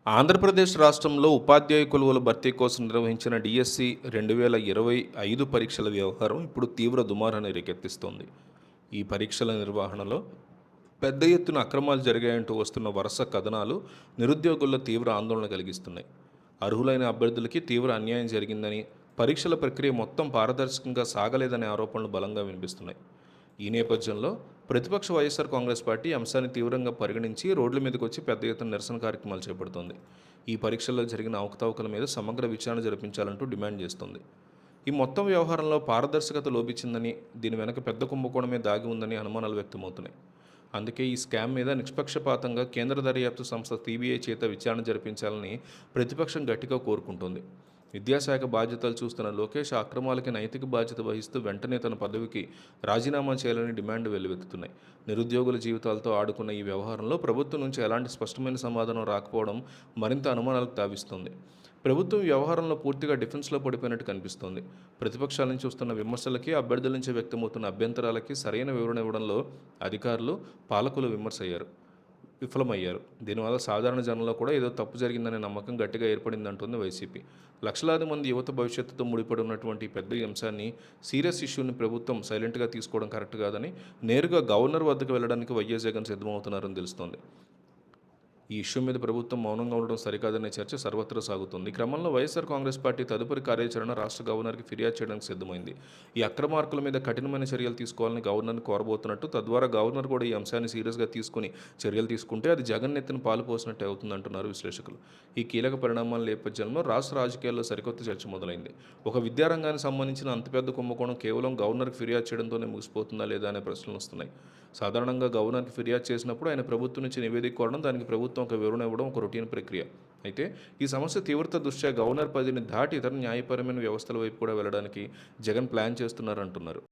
ఆంధ్రప్రదేశ్ రాష్ట్రంలో ఉపాధ్యాయ కొలువుల భర్తీ కోసం నిర్వహించిన డిఎస్సి 2025 పరీక్షల వ్యవహారం ఇప్పుడు తీవ్ర దుమారాన్ని రేకెత్తిస్తోంది. ఈ పరీక్షల నిర్వహణలో పెద్ద ఎత్తున అక్రమాలు జరిగాయంటూ వస్తున్న వరుస కథనాలు నిరుద్యోగుల్లో తీవ్ర ఆందోళన కలిగిస్తున్నాయి. అర్హులైన అభ్యర్థులకి తీవ్ర అన్యాయం జరిగిందని, పరీక్షల ప్రక్రియ మొత్తం పారదర్శకంగా సాగలేదనే ఆరోపణలు బలంగా వినిపిస్తున్నాయి. ఈ నేపథ్యంలో ప్రతిపక్ష వైఎస్ఆర్ కాంగ్రెస్ పార్టీ అంశాన్ని తీవ్రంగా పరిగణించి రోడ్ల మీదకి వచ్చి పెద్ద ఎత్తున నిరసన కార్యక్రమాలు చేపడుతోంది. ఈ పరీక్షల్లో జరిగిన అవకతవకల మీద సమగ్ర విచారణ జరిపించాలంటూ డిమాండ్ చేస్తోంది. ఈ మొత్తం వ్యవహారంలో పారదర్శకత లోపించిందని, దీని వెనక పెద్ద కుంభకోణమే దాగి ఉందని అనుమానాలు వ్యక్తమవుతున్నాయి. అందుకే ఈ స్కామ్ మీద నిష్పక్షపాతంగా కేంద్ర దర్యాప్తు సంస్థ సిబిఐ చేత విచారణ జరిపించాలని ప్రతిపక్షం గట్టిగా కోరుకుంటోంది. విద్యాశాఖ బాధ్యతలు చూస్తున్న లోకేష్ అక్రమాలకి నైతిక బాధ్యత వహిస్తూ వెంటనే తన పదవికి రాజీనామా చేయాలని డిమాండ్ వెల్లువెత్తుతున్నాయి. నిరుద్యోగుల జీవితాలతో ఆడుకున్న ఈ వ్యవహారంలో ప్రభుత్వం నుంచి ఎలాంటి స్పష్టమైన సమాధానం రాకపోవడం మరింత అనుమానాలకు తావిస్తోంది. ప్రభుత్వం ఈ వ్యవహారంలో పూర్తిగా డిఫెన్స్లో పడిపోయినట్టు కనిపిస్తోంది. ప్రతిపక్షాల నుంచి వస్తున్న విమర్శలకి, అభ్యర్థుల నుంచి వ్యక్తమవుతున్న అభ్యంతరాలకి సరైన వివరణ ఇవ్వడంలో అధికారులు, పాలకులు విఫలమయ్యారు. దీనివల్ల సాధారణ జనంలో కూడా ఏదో తప్పు జరిగిందనే నమ్మకం గట్టిగా ఏర్పడిందంటోంది వైసీపీ. లక్షలాది మంది యువత భవిష్యత్తుతో ముడిపడి ఉన్నటువంటి పెద్ద అంశాన్ని, సీరియస్ ఇష్యూని ప్రభుత్వం సైలెంట్గా తీసుకోవడం కరెక్ట్ కాదని నేరుగా గవర్నర్ వద్దకు వెళ్లడానికి వైఎస్ జగన్ సిద్ధమవుతున్నారని తెలుస్తోంది. ఈ ఇష్యూ మీద ప్రభుత్వం మౌనంగా ఉండడం సరికాదనే చర్చ సర్వత్రా సాగుతుంది. ఈ క్రమంలో వైఎస్ఆర్ కాంగ్రెస్ పార్టీ తదుపరి కార్యాచరణ రాష్ట్ర గవర్నర్కి ఫిర్యాదు చేయడానికి సిద్ధమైంది. ఈ అక్రమార్కుల మీద కఠినమైన చర్యలు తీసుకోవాలని గవర్నర్ని కోరబోతున్నట్టు, తద్వారా గవర్నర్ కూడా ఈ అంశాన్ని సీరియస్గా తీసుకుని చర్యలు తీసుకుంటే అది జగన్ నెత్తిన పాలు పోసినట్టే అవుతుందంటున్నారు విశ్లేషకులు. ఈ కీలక పరిణామాల నేపథ్యంలో రాష్ట్ర రాజకీయాల్లో సరికొత్త చర్చ మొదలైంది. ఒక విద్యారంగానికి సంబంధించిన అంత పెద్ద కుంభకోణం కేవలం గవర్నర్కి ఫిర్యాదు చేయడంతోనే ముగిసిపోతుందా లేదా అనే ప్రశ్నలు వస్తున్నాయి. సాధారణంగా గవర్నర్కి ఫిర్యాదు చేసినప్పుడు ఆయన ప్రభుత్వం నుంచి నివేదిక కోరడం, దానికి ప్రభుత్వం ఒక వివరణ ఇవ్వడం ఒక రొటీన్ ప్రక్రియ. అయితే ఈ సమస్య తీవ్రత దృష్ట్యా గవర్నర్ పరిధిని దాటి ఇతర న్యాయపరమైన వ్యవస్థల వైపు కూడా వెళ్ళడానికి జగన్ ప్లాన్ చేస్తున్నారంటున్నారు.